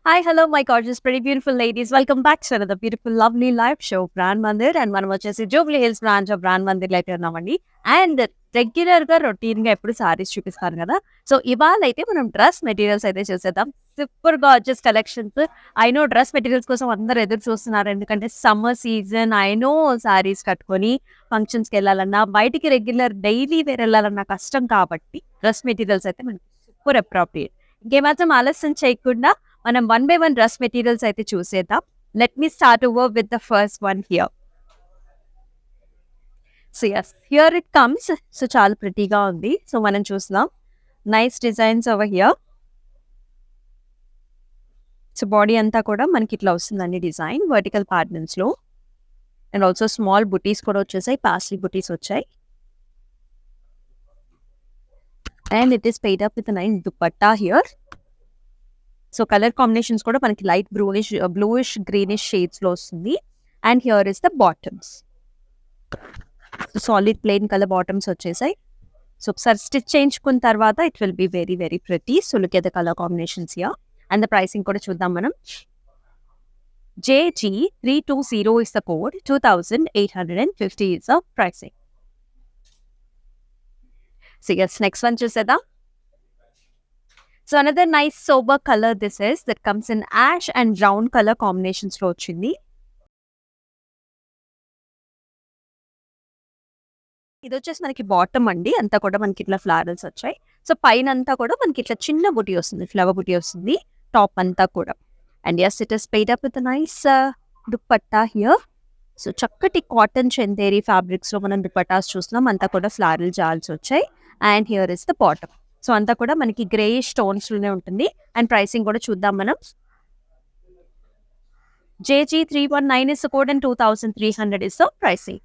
Hi, hello, my gorgeous, pretty beautiful ladies. Welcome back to another beautiful, lovely live show, Brand Mandir. And మనం వచ్చేసి Jubilee Hills branch of brand Mandir అయితే ఉన్నామండి. And regular గా routine గా ఎప్పుడు సారీస్ చూపిస్తాను కదా. సో ఇవాళ అయితే మనం డ్రెస్ మెటీరియల్స్ అయితే చూసేద్దాం. Super gorgeous collections. I know dress materials కోసం అందరు ఎదురు చూస్తున్నారు. ఎందుకంటే summer season I know saris కట్టుకొని ఫంక్షన్స్కి వెళ్ళాలన్నా బయటికి రెగ్యులర్ డైలీ వేర్ వెళ్ళాలన్నా కష్టం కాబట్టి డ్రెస్ మెటీరియల్స్ అయితే మనకి సూపర్ అప్రాప్రియేట్. ఇంకేమాత్రం ఆలస్యం చేయకుండా మనం one by one dress materials అయితే చూసేద్దాం. Let me start over with the first one here. So yes here it comes. So చాలా ప్రిటీగా ఉంది. సో మనం చూస్తున్నాం nice designs over here. So body అంతా కూడా మనకి ఇట్లా వస్తుందండి డిజైన్ వర్టికల్ ప్యాటర్న్స్ లో. అండ్ ఆల్సో స్మాల్ బుటీస్ కూడా వచ్చేసాయి, పాస్లీ బుటీస్ వచ్చాయి. And it is paired up with nice dupatta here. So colour combinations కూడా మనకి లైట్ బ్లూయిష్ గ్రీనిష్ షేడ్స్ లో వస్తుంది. And here is the bottoms. Solid plain colour bottoms వచ్చేసాయి. So ఒకసారి స్టిచ్ చేయించుకున్న తర్వాత it will be very very pretty. So look at the colour combinations here. And the pricing కూడా చూద్దాం మనం. JG320 is the code, 2850 is the pricing. So yes, next one చూసేద్దాం. So another nice sober color this is that comes in ash and brown color combinations లో వచ్చింది. ఇది వచ్చేసి మనకి bottom అండి, అంతా కూడా మనకి ఇట్లా ఫ్లారల్స్ వచ్చాయి. సో పైన అంతా కూడా మనకి ఇట్లా చిన్న బుటీ వస్తుంది, ఫ్లవర్ బుటీ వస్తుంది టాప్ అంతా కూడా. And yes it is paired up with nice dupatta here. So చక్కటి కాటన్ చందేరి ఫ్యాబ్రిక్స్ లో మనం దుపట్టాస్ చూస్తున్నాం, అంతా కూడా ఫ్లారల్ జాల్స్ వచ్చాయి. And here is the bottom. So అంతా కూడా మనకి గ్రేయిష్ టోన్స్ లోనే ఉంటుంది. అండ్ ప్రైసింగ్ కూడా చూద్దాం మనం. JG319 is the code and 2300 is the pricing.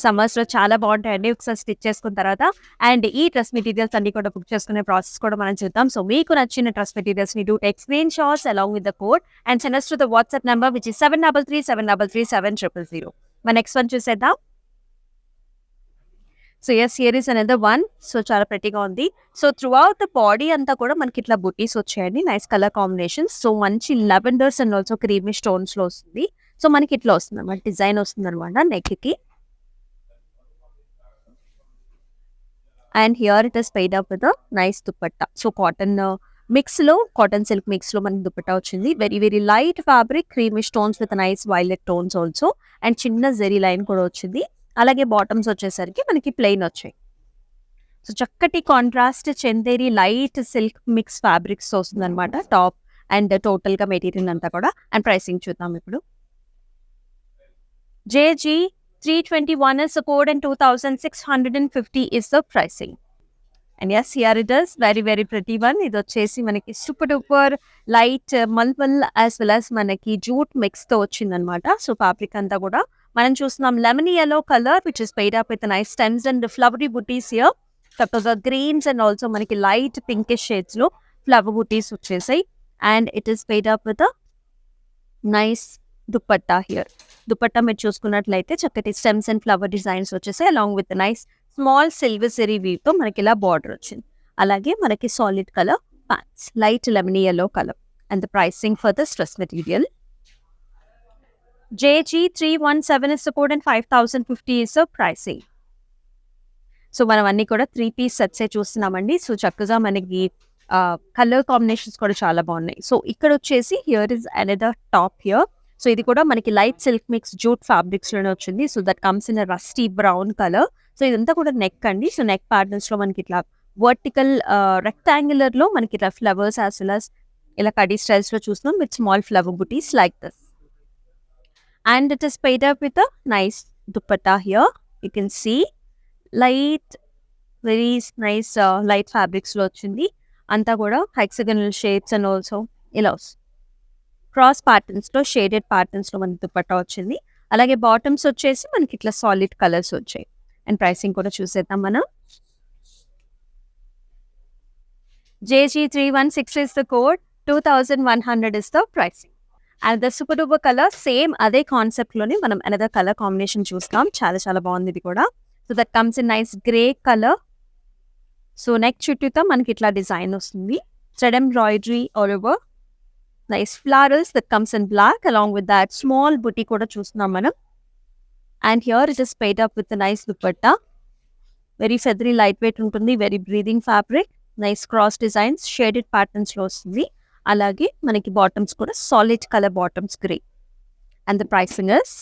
Summers లో చాలా బాగుంటాయండి ఒకసారి స్టిచ్ చేసుకున్న తర్వాత. అండ్ ఈ డ్రెస్ మెటీరియల్స్ అన్ని కూడా బుక్ చేసుకునే ప్రాసెస్ కూడా మనం చూద్దాం. సో మీకు నచ్చిన డ్రెస్ మెటీరియల్స్ ని do take screenshots along with the code and send us to the WhatsApp number which is 7337337000. మన నెక్స్ట్ వన్ చూసేద్దాం. So yes here is another one. So చాలా ప్రెటీగా ఉంది. So throughout the body అంతా కూడా మనకి ఇట్లా బుటీస్ వచ్చాయండి, నైస్ కలర్ కాంబినేషన్స్. సో మంచి లెవెండర్స్ అండ్ ఆల్సో క్రీమీ స్టోన్స్ లో వస్తుంది. సో మనకి ఇట్లా వస్తుంది అనమాట, డిజైన్ వస్తుంది అనమాట నెక్ కి. And here it is paired up with nice dupatta. So cotton mix లో, కాటన్ సిల్క్ మిక్స్ లో మనకి దుపట్టా వచ్చింది. Very very light fabric, creamy stones with nice violet tones also. And చిన్న జెరీ లైన్ కూడా వచ్చింది. అలాగే బాటమ్స్ వచ్చేసరికి మనకి ప్లెయిన్ వచ్చాయి. సో చక్కటి contrast Chanderi light silk mix fabrics వస్తుంది అనమాట టాప్ అండ్ టోటల్ గా మెటీరియల్ అంతా కూడా. అండ్ ప్రైసింగ్ చూద్దాం ఇప్పుడు. JG321 is the code and 2650 is the pricing. And yes, here it is, very very pretty one. ఇది వచ్చేసి మనకి super duper light mulmul as well as మనకి జూట్ మిక్స్ తో వచ్చింది అనమాట. సో ఫ్యాబ్రిక్ అంతా కూడా మనం చూస్తున్నాం lemon yellow colour which is paired up with nice stems and flowery buttis here. చక్కగా గ్రీన్స్ అండ్ ఆల్సో మనకి లైట్ పింకిష్ షేడ్స్ లో ఫ్లవర్ బుటీస్ వచ్చేసాయి. And it is paired up with nice dupatta here. Dupatta మీరు చూసుకున్నట్లయితే చక్కటి స్టెమ్స్ అండ్ ఫ్లవర్ డిజైన్స్ వచ్చేసాయి along with nice small silver సెరీ weave తో మనకి ఇలా బార్డర్ వచ్చింది. అలాగే మనకి solid colour pants, light lemon yellow colour. And the pricing for this dress material JG317 is the code and 5050 is the pricing. So మనం అన్ని కూడా 3-piece సెట్సే చూస్తున్నామండి. సో చక్కగా మనకి కలర్ కాంబినేషన్స్ కూడా చాలా బాగున్నాయి. సో ఇక్కడ వచ్చేసి here is another top here. So ఇది కూడా మనకి light silk mix jute fabrics లోనే వచ్చింది. So that comes in rusty brown colour. So ఇదంతా కూడా నెక్ అండి. సో నెక్ ప్యాటర్న్స్ లో మనకి ఇట్లా వర్టికల్ రెక్టాంగులర్ లో మనకి ఇట్లా ఫ్లవర్స్ యాజ్ వెల్ యాజ్ ఇలా కడీ స్టైల్స్ లో చూస్తున్నాం with small flower buttis like this. And it is paid up with a nice dupatta here. You can see light, very nice light fabrics lo vachindi. Anta kuda hexagonal shapes and also ఇలా cross patterns లో shaded patterns లో మనకి దుపట్టా వచ్చింది. అలాగే bottoms వచ్చేసి మనకి ఇట్లా solid colours వచ్చాయి. అండ్ ప్రైసింగ్ కూడా చూసేద్దాం మనం. JG316 is the code, 2100 is the pricing. And the super duper colour same అదే కాన్సెప్ట్ లోనే మనం అనదర్ కలర్ కాంబినేషన్ చూస్తాం. చాలా చాలా బాగుంది ఇది కూడా. So that comes in nice grey colour. So neck చుట్టూతో మనకి ఇట్లా డిజైన్ వస్తుంది, thread embroidery all over. Nice flowers that comes in black along with that small buti కూడా చూస్తున్నాం మనం. And here it is paired up with nice dupatta. Very feathery light weight ఉంటుంది, very breathing fabric, nice cross designs, shaded patterns లో వస్తుంది. అలాగే మనకి bottoms కూడా solid colour bottoms grey. And the pricing is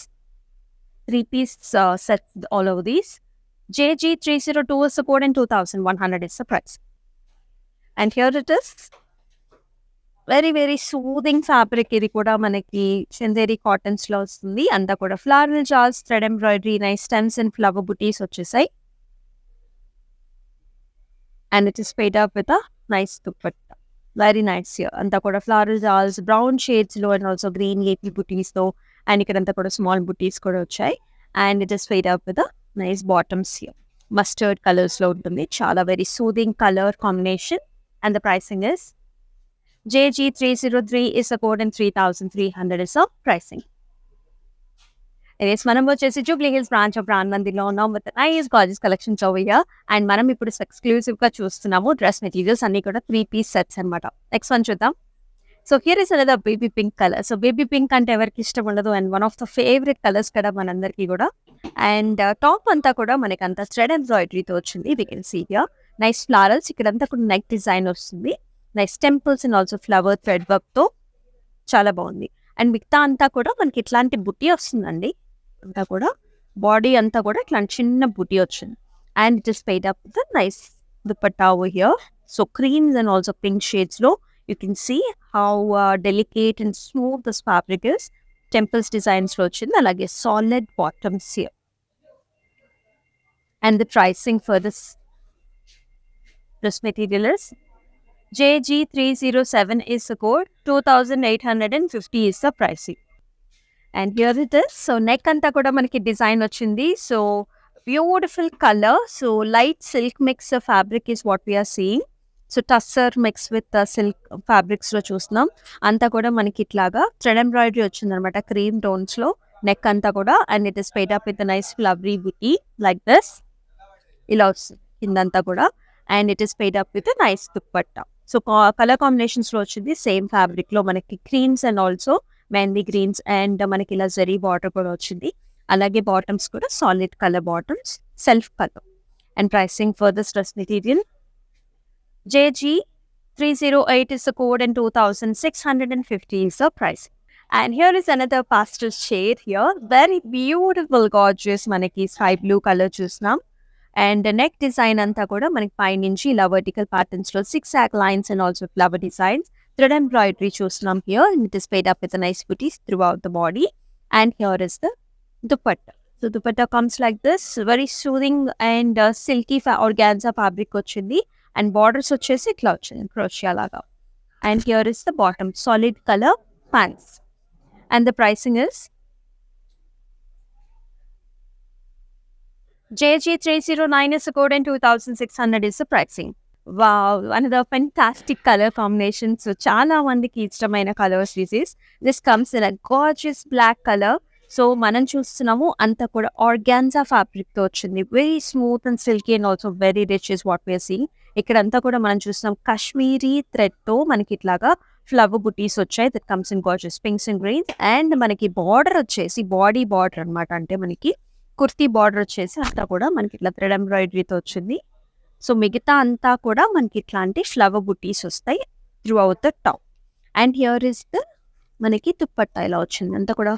3-piece set all over these. JG302 is the code and 2100 is the price. And here it is. Very very soothing fabric. ఇది కూడా మనకి Chanderi cottons లో వస్తుంది. అంతా కూడా floral జాల్స్, thread embroidery, nice stems and flower బుటీస్ వచ్చేసాయి. And it is paired up with a nice dupatta. Very nice here. అంతా కూడా ఫ్లవరల్ జాల్స్ బ్రౌన్ షేడ్స్ లో అండ్ ఆల్సో గ్రీన్ ఏపీ బుటీస్ తో, అండ్ ఇక్కడంతా కూడా స్మాల్ బుటీస్ కూడా వచ్చాయి. And it is paired up with a nice bottoms here. Mustard colours లో ఉంటుంది. చాలా very soothing colour combination. And the pricing is JG303 is the code and 3300 is the pricing. మనం వచ్చేసి Jubilee Hills branch of brand మందిలో ఉన్నాం with nice gorgeous collections over here. And మనం ఇప్పుడు exclusive గా చూస్తున్నాము డ్రెస్ మెటీరియల్స్ అన్ని కూడా 3-piece సెట్స్ అనమాట. నెక్స్ట్ వన్ చూద్దాం. So here is another baby pink colour. So baby pink అంటే ఎవరికి ఇష్టం ఉండదు, and one of the favourite colours కదా మనందరికీ కూడా. అండ్ టాప్ అంతా కూడా మనకి అంతా థ్రెడ్ ఎంబ్రాయిడరీతో వచ్చింది. We can see here nice florals. ఇక్కడంతా కూడా నెక్ డిజైన్ వస్తుంది. Nice temples and also flower thread work తో చాలా బాగుంది. అండ్ మిగతా అంతా కూడా మనకి ఇట్లాంటి బుట్టి వస్తుందండి. అంతా కూడా బాడీ అంతా కూడా ఇట్లాంటి చిన్న బుట్టి వచ్చింది. And it is paired up with nice dupatta over here. So creams and also pink shades లో you can see how delicate and smooth this fabric is. Temples designs లో వచ్చింది. అలాగే solid bottoms here. And the pricing for this material is JG307 is the code, 2850 is the pricing. And here it is. So neck anta kuda manaki design vachindi. So beautiful color. So light silk mix of fabric is what we are seeing. So tussar mix with silk fabrics lo chustunam. Anta kuda manaki itlaga thread embroidery vachindi anamata cream tones lo neck anta kuda, and it is paid up with a nice flowery booty like this. Ila vastund kindanta kuda, and it is paid up with a nice dupatta. So colour combinations లో వచ్చింది. Same fabric లో మనకి creams and also mehndi greens, and మనకి ఇలా zari border కూడా వచ్చింది. అలాగే bottoms కూడా solid colour bottoms, self colour. And pricing for this dress material JG308 is the code and 2650 is the price. And here is another pastel shade here. Very beautiful, gorgeous manaki sky blue color chusnam. And the neck design anta kuda manaki paininchi ila vertical patterns lo zigzag lines and also flower designs. Thread embroidery chusnam here, and it is paid up with a nice booties throughout the body. And here is the dupatta. So dupatta comes like this, very soothing and silky organza fabric ochindi, and borders వచ్చేసి ఇట్లా వచ్చింది crochet లాగా. And here is the bottom, solid color pants. And the pricing is JG309 is the code and 2600 is the pricing. Wow, another fantastic color combination. So చాలా మందికి ఇష్టమైన colours this comes in a gorgeous black color. So మనం చూస్తున్నాము అంతా కూడా organza fabric తో వచ్చింది. Very smooth and silky and also very rich is what we are seeing. ఇక్కడంతా కూడా మనం చూస్తున్నాం కాశ్మీరీ థ్రెడ్ తో మనకి ఇట్లాగా ఫ్లవర్ బుటీస్ వచ్చాయి. That comes in gorgeous pinks and greens. And మనకి బార్డర్ వచ్చేసి బాడీ బార్డర్ అనమాట. అంటే మనకి కుర్తీ బార్డర్ వచ్చేసి అంతా కూడా మనకి ఇట్లా థ్రెడ్ ఎంబ్రాయిడరీతో వచ్చింది. సో మిగతా అంతా కూడా మనకి ఇట్లాంటి ఫ్లవర్ బుటీస్ వస్తాయి through out the top. And here is the మనకి దుపట్టా ఇలా వచ్చింది. అంతా కూడా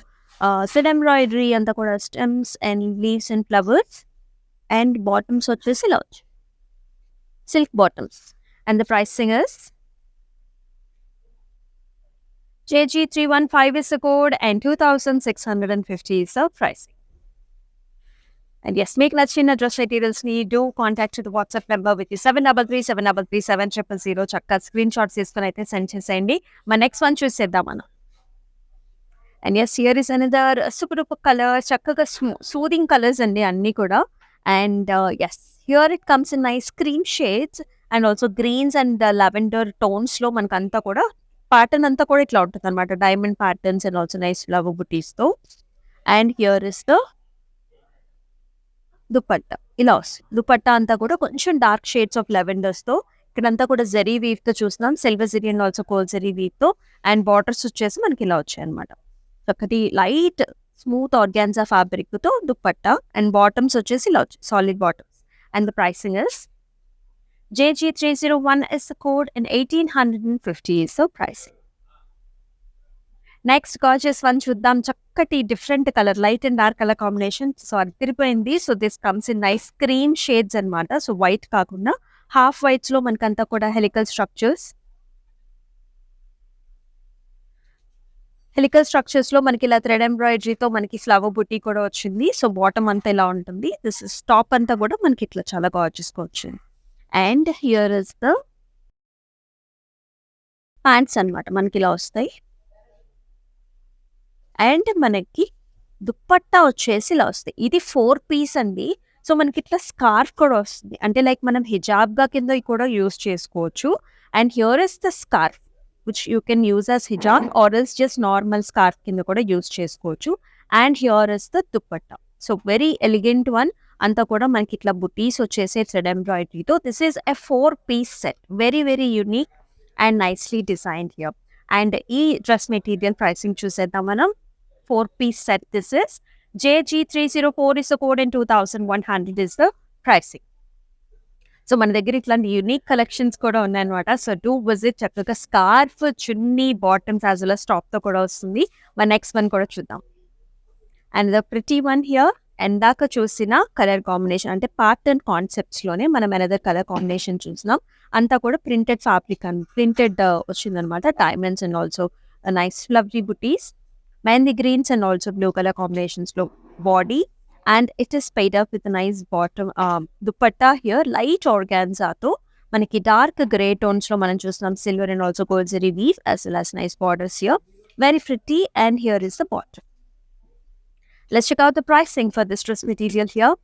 థ్రెడ్ ఎంబ్రాయిడరీ, అంతా కూడా stems and leaves and flowers. And bottoms వచ్చేసి ఇలా వచ్చి silk bottoms. And the pricing is JG315 is the code and 2650 is the pricing. And yes, make నచ్చిన డ్రెస్ మెటీరియల్స్ ని do contact the WhatsApp number with 7337337000. చక్కగా screen shots తీసుకుని అయితే send చేసేయండి. మన నెక్స్ట్ వన్ చూసేద్దాం మనం. And yes, here is another super colour. చక్కగా సూదింగ్ కలర్స్ అండి అన్ని కూడా. And yes, here it comes in nice cream shades and also greens and lavender tones లో మనకు అంతా కూడా ప్యాటర్న్ అంతా కూడా ఇట్లా ఉంటుంది అనమాట. Diamond patterns and also nice flower బుటీస్ తో. And here is the dupatta ఇలా వస్తుంది. దుపట్టా అంతా కూడా కొంచెం డార్క్ షేడ్స్ ఆఫ్ లెవెండర్స్ తో ఇక్కడంతా కూడా జరీ వీవ్ తో చూస్తున్నాం, silver zari and also gold zari weave తో. అండ్ బార్డర్స్ వచ్చేసి మనకి ఇలా వచ్చాయి అనమాట. ఒకటి లైట్ స్మూత్ ఆర్గాన్జా ఫ్యాబ్రిక్ తో దుప్పట్టా అండ్ బాటమ్స్ వచ్చేసి ఇలా వచ్చాయి, solid bottoms. And the pricing is JG301 is the code and 1850 is the pricing. Next gorgeous one చూద్దాం. చక్కటి different colour, light and dark colour combination. So అది తిరిపోయింది. So this comes in nice cream shades అనమాట. So white కాకుండా half whites లో మనకంతా కూడా helical structures లో మనకి ఇలా థ్రెడ్ ఎంబ్రాయిడరీతో మనకి ఫ్లవర్ బుట్టి కూడా వచ్చింది. సో బాటమ్ అంతా ఇలా ఉంటుంది. దిస్ ఇస్ టాప్ అంతా కూడా మనకి ఇట్లా చాలా గార్జియస్ గా వచ్చింది. And here is the pants అనమాట, మనకి ఇలా వస్తాయి. అండ్ మనకి దుప్పట్టా వచ్చేసి ఇలా వస్తాయి. ఇది 4 పీస్ అండి. సో మనకి ఇట్లా స్కార్ఫ్ కూడా వస్తుంది, అంటే లైక్ మనం హిజాబ్ గా కింద కూడా యూస్ చేసుకోవచ్చు. And here is the scarf which you can use as hijab or else just normal scarf కింద కూడా యూస్ చేసుకోవచ్చు. And here is the dupatta. So very elegant one. అంతా కూడా మనకి ఇట్లా బుటీస్ వచ్చేసి థ్రెడ్ ఎంబ్రాయిడరీతో. This is a 4 piece set, very very unique and nicely designed here. And ఈ డ్రెస్ మెటీరియల్ ప్రైసింగ్ చూసేద్దాం మనం. 4 piece set this is. JG304 is the code and 2100 is the pricing. So మన దగ్గర ఇట్లాంటి యూనిక్ కలెక్షన్స్ కూడా ఉన్నాయన్నమాట. So do visit. చక్కగా scarf, chunni, bottoms as well as top తో కూడా వస్తుంది. మన నెక్స్ట్ వన్ కూడా చూద్దాం. And the pretty one here. ఎందాక చూసిన కలర్ కాంబినేషన్ అంటే ప్యాటర్న్ కాన్సెప్ట్స్ లోనే మనం అనదర్ కలర్ కాంబినేషన్ చూసినాం. అంతా కూడా ప్రింటెడ్ ఫ్యాబ్రిక్ అండ్ ప్రింటెడ్ వచ్చిందనమాట. Diamonds and also nice lovely బుటీస్. Mehndi greens and also blue color combinations lo body, and it is paid up with a nice bottom dupatta here, light organza to manaki dark grey tones lo manam chustunam silver and also gold zari weave as well as nice borders here, very pretty. And here is the bottom. Let's check out the pricing for this dress material here.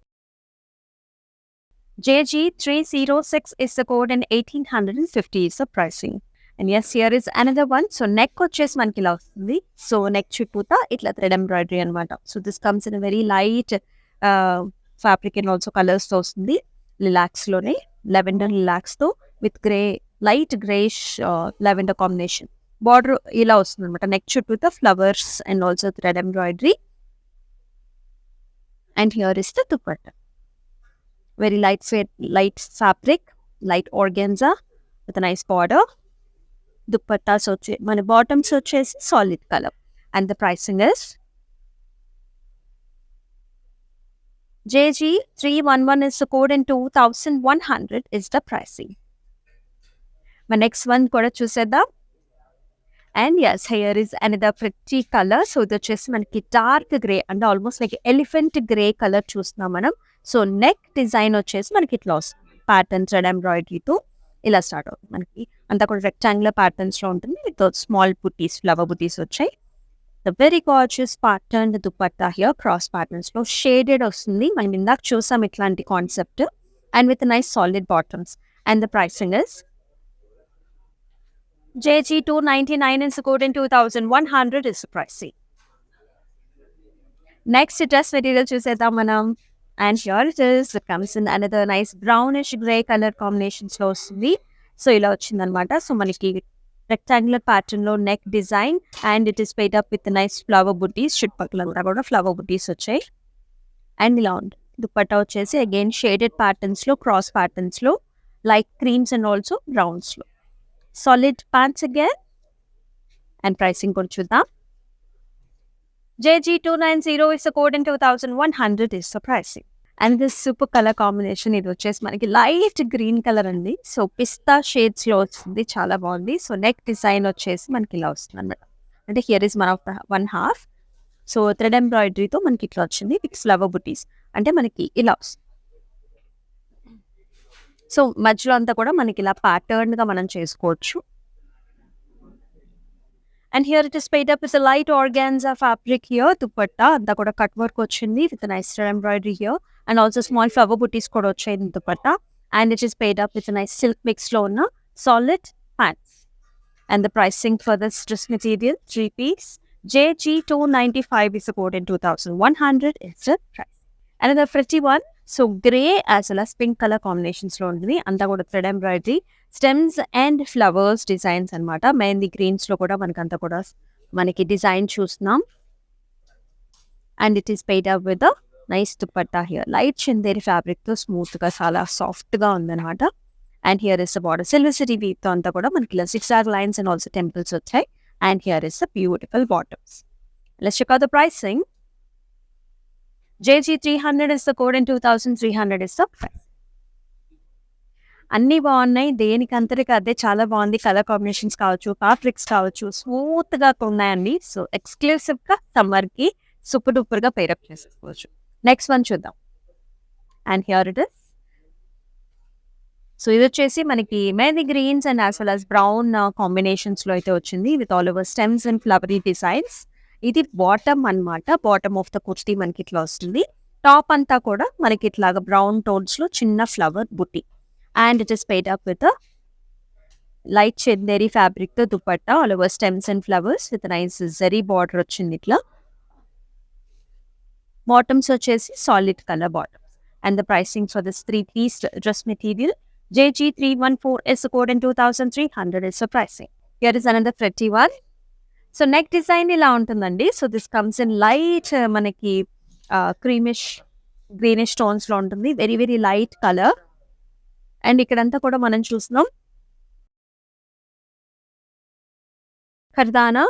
JG306 is the code and 1850 is the pricing. And yes here is another one. So neck వచ్చేసి మనకి ఇలా వస్తుంది. So neck చుట్టూతా ఇట్లా thread embroidery అనమాట. So this comes in very light fabric and also colours తో వస్తుంది. Lilacs లోనే లెవెండర్ లిలాక్స్ తో with grey, light greyish lavender combination. Border ఇలా వస్తుంది అనమాట. నెక్ చుట్టూతా flowers and also thread embroidery. And here is the dupatta, very light fabric, light organza with nice border. Dupattas వచ్చే మన బాటమ్స్ వచ్చేసి solid colour. And the pricing is JG311 is the code and 2100 is the pricing. మన next one కూడా చూసేద్దాం. And yes here is another pretty colour. So ఇది వచ్చేసి మనకి dark grey అంటే almost like elephant grey colour చూస్తున్నాం మనం. So neck design వచ్చేసి మనకి ఇట్లా వస్తుంది, ప్యాటర్న్ థ్రెడ్ ఎంబ్రాయిడరీతో ఇలా స్టార్ట్ అవుతుంది. మనకి అంతా కూడా రెక్టాంగులర్ ప్యాటర్న్స్ లో ఉంటుంది with small buttis, flower buttis వచ్చాయి. The very gorgeous pattern dupatta here, cross patterns లో షేడెడ్ వస్తుంది. మనం ఇందాక చూసాం ఇట్లాంటి concept. And with nice solid bottoms. And the pricing is JG299 is the code and 2100 is the pricing. Next dress material చూసేద్దాం మనం. And here it is. It comes in another nice brownish grey colour combinations లో వస్తుంది. So ఇలా వచ్చింది అనమాట. So మనకి rectangular pattern లో neck design and it is paired up with nice flower బుటీస్. చుట్టుపక్కల కూడా ఫ్లవర్ బుటీస్ వచ్చాయి. అండ్ ఇలా ఉంది. దుపట్టా వచ్చేసి అగైన్ షేడెడ్ ప్యాటర్న్స్ లో, క్రాస్ ప్యాటర్న్స్ లో, like creams and also browns లో. Solid pants again. And pricing కూడా చూద్దాం. JG290 is the code and 2100 is the pricing. And this super color combination ఇది వచ్చేసి మనకి లైట్ గ్రీన్ కలర్ అండి. So పిస్తా shades లో వస్తుంది, చాలా బాగుంది. సో నెక్ డిజైన్ వచ్చేసి మనకి ఇలా వస్తుంది అనమాట. అంటే here is one half. So thread ఎంబ్రాయిడరీతో మనకి ఇట్లా వచ్చింది విత్ ఫ్లవర్ బుటీస్. అంటే మనకి ఇలా వస్తుంది. సో మధ్యలో అంతా కూడా మనకి ఇలా ప్యాటర్న్ గా మనం చేసుకోవచ్చు. And here it is paid up with a light organza fabric here. Dupatta anta kuda cut work ochindi with a nice thread embroidery here, and also small flower booties kuda vachai in dupatta. And it is paid up with a nice silk mix lo unna solid pants. And the pricing for this dress material, 3 piece, JG295 is the code in 2100 is the price. Another pretty one. So grey as well as pink colour కాంబినేషన్స్లో ఉంటుంది. అంతా కూడా thread embroidery, stems and flowers designs అనమాట. మెహందీ గ్రీన్స్లో కూడా మనకంతా కూడా మనకి డిజైన్ చూస్తున్నాం. And it is paired up with nice dupatta here. Light Chanderi ఫ్యాబ్రిక్తో స్మూత్గా చాలా సాఫ్ట్గా ఉందన్నమాట. And here is the border silver city వీవ్తో అంతా కూడా మనకి ఇలా six lines and also temples వచ్చాయి. And here is the beautiful bottoms. Let's check out the pricing. JG 300 is the code and 2300 is the price. అన్నీ బాగున్నాయి. దేనికంతటికి అదే చాలా బాగుంది. కలర్ కాంబినేషన్స్ కావచ్చు, ఫ్యాబ్రిక్స్ కావచ్చు, స్మూత్గా ఉన్నాయండి. సో ఎక్స్క్లూసివ్గా సమ్మర్కి సూపర్ డూపర్గా పేరప్ చేసుకోవచ్చు. నెక్స్ట్ వన్ చూద్దాం. And here it is. So ఇది వచ్చేసి మనకి mehndi greens and as well as brown కాంబినేషన్స్లో అయితే వచ్చింది with all over stems and flowery designs. ఇది బాటమ్ అన్నమాట. బాటమ్ ఆఫ్ ద కుర్తీ మనకి ఇట్లా వస్తుంది. టాప్ అంతా కూడా మనకి ఇట్లాగా బ్రౌన్ టోన్స్లో చిన్న ఫ్లవర్ బుట్టి. And it is paired up with light Chanderi ఫ్యాబ్రిక్తో dupatta all over stems and flowers with nice zari border వచ్చింది ఇట్లా. బాటమ్స్ వచ్చేసి solid colour bottoms. And the pricing for this 3-piece dress material JG 314 is the code and 2300 is the pricing. Here is another pretty one. So neck design ఇలా ఉంటుందండి. So this comes in light మనకి creamish greenish టోన్స్లో ఉంటుంది. Very very light colour. And ఇక్కడంతా కూడా మనం చూస్తున్నాం కర్దానా.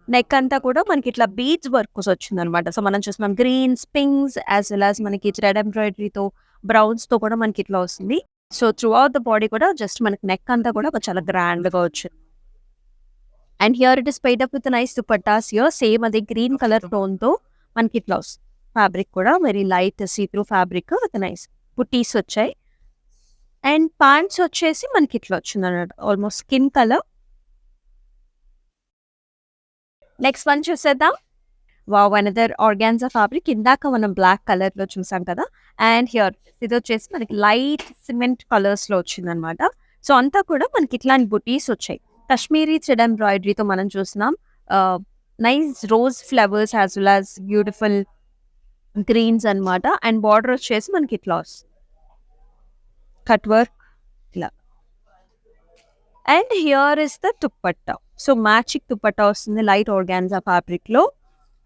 Neck అంతా కూడా మనకి ఇట్లా బీడ్స్ వర్క్ వచ్చింది అనమాట. సో మనం చూస్తున్నాం greens, pinks as well as మనకి థ్రెడ్ ఎంబ్రాయిడరీతో బ్రౌన్స్తో కూడా మనకి ఇట్లా వస్తుంది. So throughout the body కూడా జస్ట్ మనకి నెక్ అంతా కూడా చాలా గ్రాండ్గా వచ్చింది. And here it is paired up with nice dupattas here. Same అదే గ్రీన్ కలర్ టోన్తో మనకి ఇట్లా వస్తుంది. ఫ్యాబ్రిక్ కూడా very light see through fabric with nice పుట్టీస్ వచ్చాయి. అండ్ ప్యాంట్స్ వచ్చేసి మనకి ఇట్లా వచ్చింది అన్నమాట, almost skin colour. Next one చూసేద్దాం. Wow, another organza fabric. ఇందాక మనం బ్లాక్ కలర్లో చూసాం కదా. అండ్ హియర్ ఇది వచ్చేసి మనకి లైట్ సిమెంట్ కలర్స్లో వచ్చిందనమాట. సో అంతా కూడా మనకి ఇట్లాంటి బుటీస్ వచ్చాయి. కశ్మీరీ థ్రెడ్ ఎంబ్రాయిడరీతో మనం చూస్తున్నాం. Nice rose flowers as well as beautiful greens అనమాట. అండ్ బార్డర్ వచ్చేసి మనకి ఇట్లా వస్తుంది కట్ వర్క్ ఇలా. And here is the dupatta. So matching dupatta వస్తుంది లైట్ ఆర్గాన్జా ఫ్యాబ్రిక్లో.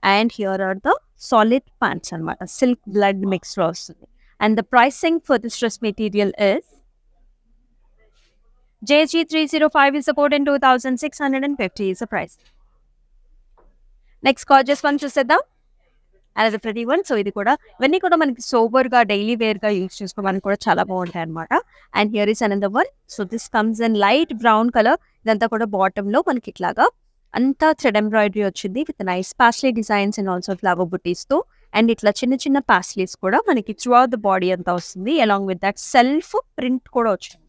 And here are the solid pants అనమాట, సిల్క్ బ్లడ్ మిక్స్లో వస్తుంది. And the pricing for this dress material is JG 305 is the code and 2650 is the price. Next gorgeous one చూసేద్దాం. అది ప్రతి one. So ఇది కూడా ఇవన్నీ కూడా మనకి సోబర్గా డైలీ వేర్గా యూజ్ చేసుకోవడానికి కూడా చాలా బాగుంటాయి అనమాట. And here is another one. So this comes in light brown colour. ఇదంతా కూడా బాటంలో మనకి ఇట్లాగా అంతా థ్రెడ్ ఎంబ్రాయిడరీ వచ్చింది with nice paisley designs and also flower బుటీస్తో. అండ్ ఇట్లా చిన్న చిన్న పాస్లీస్ కూడా మనకి త్రూ అవుట్ ద బాడీ అంతా వస్తుంది. Along with that self print కూడా వచ్చింది.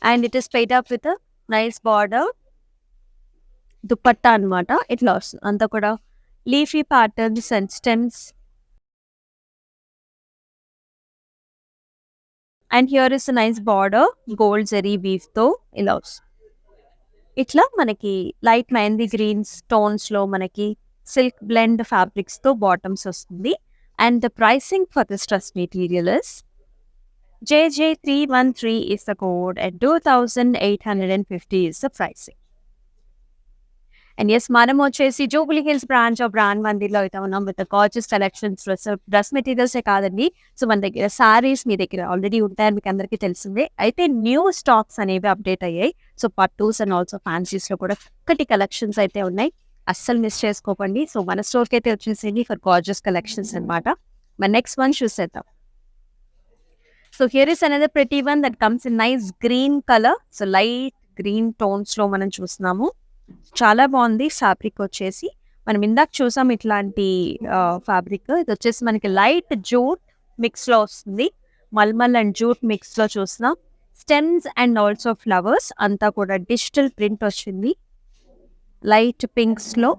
And it is paired up with nice border dupatta అనమాట. ఇట్లా వస్తుంది అంతా కూడా leafy patterns and stems. And here is nice border gold zari వీవ్తో ఇలా వస్తుంది. ఇట్లా మనకి లైట్ మెహందీ గ్రీన్స్ టోన్స్లో మనకి సిల్క్ బ్లెండ్ ఫ్యాబ్రిక్స్తో బాటమ్స్ వస్తుంది. And the pricing for this dress material is JJ 313 is the code and 2850 is the pricing. And yes, మనం వచ్చేసి జూబ్లీ హిల్స్ బ్రాంచ్ ఆఫ్ బ్రాండ్ మందిర్లో అయితే ఉన్నాం విత్ గార్జియస్ కలెక్షన్స్. డ్రెస్ మెటీరియల్సే కాదండి. సో మన దగ్గర సారీస్ మీ దగ్గర ఆల్రెడీ ఉంటాయని మీకు అందరికీ తెలిసిందే. అయితే న్యూ స్టాక్స్ అనేవి అప్డేట్ అయ్యాయి. సో పట్టూస్ అండ్ ఆల్సో ఫ్యాన్సీస్లో కూడా చక్కటి కలెక్షన్స్ అయితే ఉన్నాయి. అస్సలు మిస్ చేసుకోకండి. సో మన స్టోర్కి అయితే వచ్చేసింది ఫర్ గార్జియస్ కలెక్షన్స్ అనమాట. మన నెక్స్ట్ వన్ చూసేద్దాం. So here is another pretty one that comes in nice green colour. So light green టోన్స్లో మనం చూస్తున్నాము. చాలా బాగుంది ఫ్యాబ్రిక్ వచ్చేసి. మనం ఇందాక చూసాం ఇట్లాంటి ఫ్యాబ్రిక్. ఇది వచ్చేసి మనకి లైట్ జూట్ మిక్స్లో వస్తుంది. మల్మల్ అండ్ జూట్ మిక్స్లో చూస్తున్నాం. స్టెమ్స్ అండ్ ఆల్సో ఫ్లవర్స్ అంతా కూడా డిజిటల్ ప్రింట్ వచ్చింది లైట్ పింక్స్లో.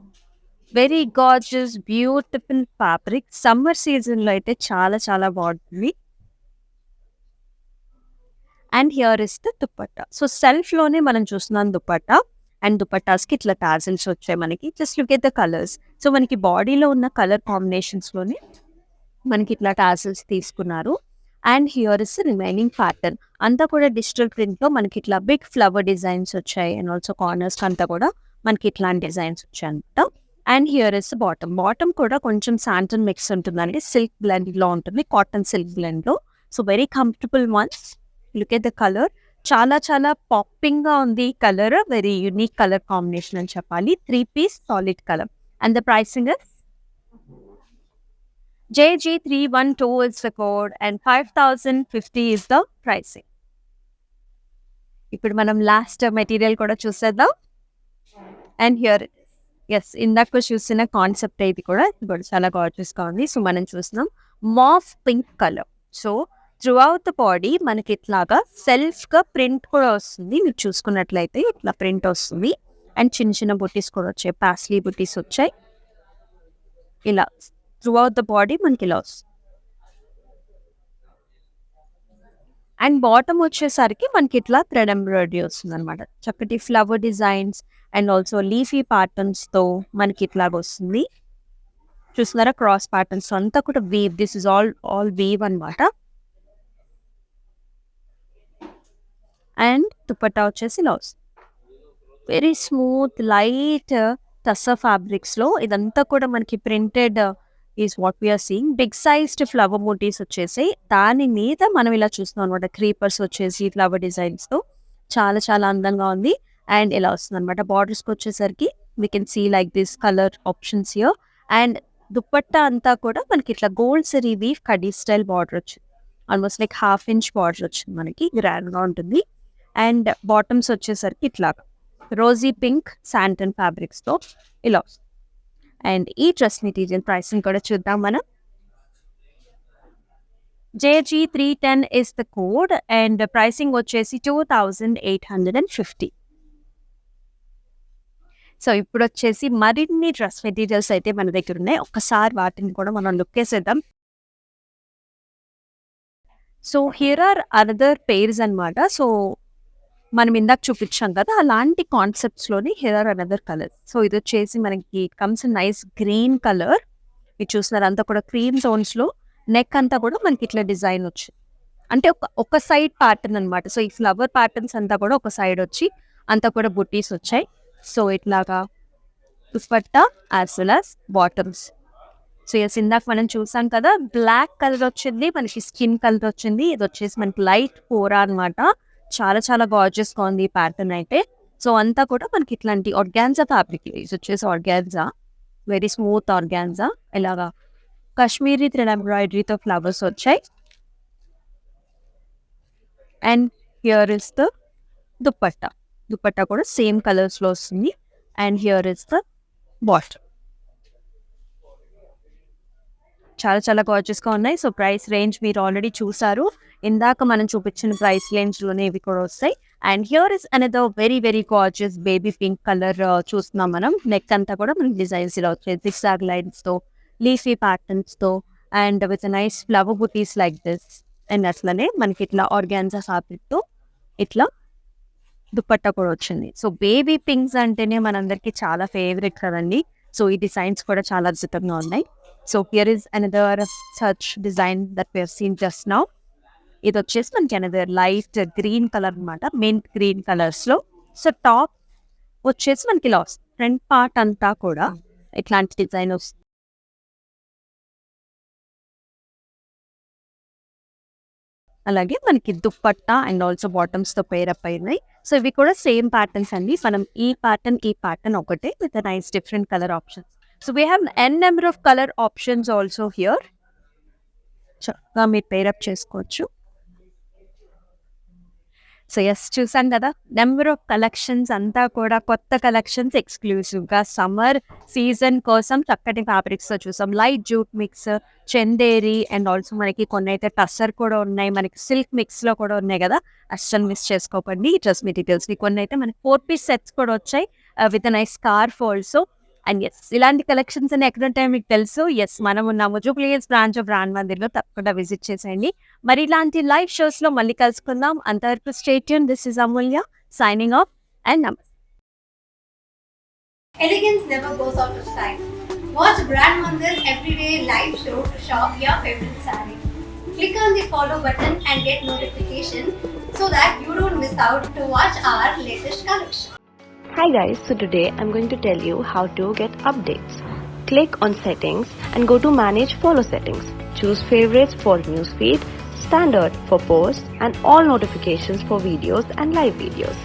Very gorgeous beautiful fabric. Summer సీజన్లో అయితే చాలా చాలా బాగుంటుంది. And here is the dupatta. So సెల్ఫ్లోనే మనం చూస్తున్నాం దుపట్టా. అండ్ దుపట్టాస్కి ఇట్లా టాజిల్స్ వచ్చాయి మనకి. Just look at the colours. So మనకి బాడీలో ఉన్న కలర్ కాంబినేషన్స్లోనే మనకి ఇట్లా టాసిల్స్ తీసుకున్నారు. And here is remaining pattern అంతా కూడా డిజిటల్ ప్రింట్‌లో మనకి ఇట్లా బిగ్ ఫ్లవర్ డిజైన్స్ వచ్చాయి. అండ్ ఆల్సో కార్నర్స్ అంతా కూడా మనకి ఇట్లాంటి డిజైన్స్ వచ్చాయన్నమాట. And here is bottom. Bottom కూడా కొంచెం శాంటన్ మిక్స్ ఉంటుందండి. సిల్క్ బ్లెండ్‌లో ఉంటుంది. కాటన్ సిల్క్ బ్లెండ్‌లో. So, very comfortable ones. Look at the colour. చాలా చాలా పాపింగ్‌గా ఉంది ఈ కలర్. వెరీ యూనిక్ కలర్ కాంబినేషన్ అని చెప్పాలి. 3 piece solid colour. And the pricing is JG312 is the code and 5050 is the pricing. ఇప్పుడు మనం లాస్ట్ మెటీరియల్ కూడా చూసేద్దాం. And here it is. Yes, ఇందాక చూసిన కాన్సెప్ట్ ఇది కూడా చాలా గార్జియస్‌గా ఉంది. సో, మనం చూస్తున్నాం mauve pink colour. So, throughout the body మనకి ఇట్లాగా సెల్ఫ్‌గా ప్రింట్ కూడా వస్తుంది. మీరు చూసుకున్నట్లయితే ఇట్లా ప్రింట్ వస్తుంది. అండ్ చిన్న చిన్న బుట్టీస్ కూడా వచ్చాయి. పాస్లీ బుట్టీస్ వచ్చాయి. ఇలా త్రూ అవుట్ ద బాడీ మనకి ఇలా వస్తుంది. అండ్ బాటమ్ వచ్చేసరికి మనకి ఇట్లా థ్రెడ్ ఎంబ్రాయిడరీ వస్తుంది అనమాట. చక్కటి flower designs and also leafy ప్యాటర్న్స్తో మనకి ఇట్లాగ వస్తుంది. చూస్తున్నారా క్రాస్ ప్యాటర్న్స్ అంతా కూడా weave. This is all weave అనమాట. అండ్ దుపట్టా వచ్చేసి ఇలా వస్తుంది. వెరీ స్మూత్ లైట్ టస్సర్ ఫ్యాబ్రిక్స్లో ఇదంతా కూడా మనకి printed is what we are seeing. Big sized flower motifs వచ్చేసి దాని మీద మనం ఇలా చూస్తున్నాం అనమాట. క్రీపర్స్ వచ్చేసి ఫ్లవర్ డిజైన్స్తో చాలా చాలా అందంగా ఉంది. అండ్ ఇలా వస్తుంది అనమాట. బార్డర్స్కి వచ్చేసరికి we can see like this colour options here. And dupatta అంతా కూడా మనకి ఇట్లా గోల్డ్ సరీ వీవ్ కడీ స్టైల్ బార్డర్ వచ్చింది. ఆల్మోస్ట్ లైక్ 1/2 ఇంచ్ బార్డర్ వచ్చింది మనకి. గ్రాండ్గా ఉంటుంది. అండ్ బాటమ్స్ వచ్చేసరికి ఇట్లాగా రోజీ పింక్ శాంటన్ ఫ్యాబ్రిక్స్తో ఇలా వస్తుంది. అండ్ ఈ డ్రెస్ మెటీరియల్ ప్రైసింగ్ కూడా చూద్దాం మనం. JG310 is the code and pricing వచ్చేసి 2850. సో, ఇప్పుడు వచ్చేసి మరిన్ని డ్రెస్ మెటీరియల్స్ అయితే మన దగ్గర ఉన్నాయి. ఒక్కసారి వాటిని కూడా మనం లుక్ వేసేద్దాం. So, here are another pairs అనమాట. సో, మనం ఇందాక చూపించాం కదా అలాంటి కాన్సెప్ట్స్లోని here are another colours. So, ఇది వచ్చేసి మనకి కమ్స్ నైస్ గ్రీన్ కలర్. మీరు చూస్తున్నారు అంతా కూడా క్రీమ్ జోన్స్లో నెక్ అంతా కూడా మనకి ఇట్లా డిజైన్ వచ్చింది. అంటే ఒక సైడ్ ప్యాటర్న్ అనమాట. సో, ఈ ఫ్లవర్ ప్యాటర్న్స్ అంతా కూడా ఒక సైడ్ వచ్చి అంతా కూడా బుట్టీస్ వచ్చాయి. సో, ఇట్లాగా dupatta as well as bottoms. So, yes ఇందాక మనం చూసాం కదా బ్లాక్ కలర్ వచ్చింది, మనకి స్కిన్ కలర్ వచ్చింది. ఇది వచ్చేసి మనకి లైట్ కోరా అనమాట. చాలా చాలా గార్జియస్గా ఉంది ఈ ప్యాటర్న్ అయితే. సో, అంతా కూడా మనకి ఇట్లాంటి ఆర్గాన్జా ఫ్యాబ్రిక్. ఇది వచ్చేసి ఆర్గాన్జా, వెరీ స్మూత్ ఆర్గాన్జా. ఇలాగా కాశ్మీరీ థ్రెడ్ ఎంబ్రాయిడరీతో ఫ్లవర్స్ వచ్చాయి. And here is the dupatta. Dupatta కూడా సేమ్ కలర్స్లో వస్తుంది. And here is the bottom. చాలా చాలా గార్జియస్గా ఉన్నాయి. సో, ప్రైస్ రేంజ్ మీరు ఆల్రెడీ చూసారు. ఇందాక మనం చూపించిన ప్రైస్ రేంజ్లోనే ఇవి కూడా వస్తాయి. And here is another very very gorgeous baby pink colour చూస్తున్నాం మనం. నెక్ అంతా కూడా మనకి డిజైన్స్ ఇలా వచ్చాయి. జిగ్జాగ్ లైన్స్తో, లీఫీ ప్యాటర్న్స్తో and with nice flower buttis like this. And అట్లనే మనకి ఇట్లా ఆర్గాన్జా ఫ్యాబ్రిక్తో ఇట్లా దుపట్టా కూడా వచ్చింది. సో, బేబీ పింక్స్ అంటేనే మనందరికీ చాలా ఫేవరెట్ కదండి. సో, ఈ డిజైన్స్ కూడా చాలా అద్భుతంగా ఉన్నాయి. So, here is another such design that we have seen just now. ఇది వచ్చేసి మనకి అనదర్ లైట్ గ్రీన్ కలర్ అనమాట. మింట్ గ్రీన్ కలర్స్లో. సో, టాప్ వచ్చేసి మనకి ఇలా వస్తుంది. ఫ్రంట్ పార్ట్ అంతా కూడా ఇట్లాంటి డిజైన్ వస్తుంది. అలాగే మనకి దుపట్టా అండ్ ఆల్సో బాటమ్స్తో పేరప్ అయినాయి. సో, ఇవి కూడా సేమ్ ప్యాటర్న్స్ అండి. మనం ఈ ప్యాటర్న్ ఒకటే with nice different colour options. So, we have n number of colour options also here. చక్కగా మీరు పేరప్ చేసుకోవచ్చు. సో, ఎస్ చూసాం కదా నెంబర్ ఆఫ్ కలెక్షన్స్ అంతా కూడా కొత్త కలెక్షన్స్ ఎక్స్క్లూసివ్గా సమ్మర్ సీజన్ కోసం చక్కటి ఫ్యాబ్రిక్స్తో చూసాం. Light jute mix, Chanderi and also మనకి కొన్ని అయితే టస్సర్ కూడా ఉన్నాయి. మనకి సిల్క్ మిక్స్లో కూడా ఉన్నాయి కదా. అస్సలు మిస్ చేసుకోకండి ఈ డ్రెస్ మెటీరియల్స్ని. కొన్ని అయితే మనకి 4 పీస్ సెట్స్ కూడా వచ్చాయి with nice scarf also. And yes ఇలాంటి కలెక్షన్స్ అన్ని ఎక్కడ ఉంటాయో మీకు తెలుసు. ఎస్ మనం ఉన్నాము జూబ్లీ హిల్స్ బ్రాంచ్ ఆఫ్ బ్రాండ్ మందిర్లో. తప్పకుండా విజిట్ చేసేయండి. మరి ఇలాంటి లైవ్ షోస్లో మళ్ళీ కలుసుకుందాం. అంతవరకు stay tune. This is Amulya signing off and namaste. Elegance never goes out of style. Watch Brand Mandir's everyday live show to shop your favorite saree. Click on the follow button and get notification so that you don't miss out to watch our latest collection. Hi guys, so today I'm going to tell you how to get updates. Click on settings and go to manage follow settings. Choose favorites for newsfeed, standard for posts and all notifications for videos and live videos.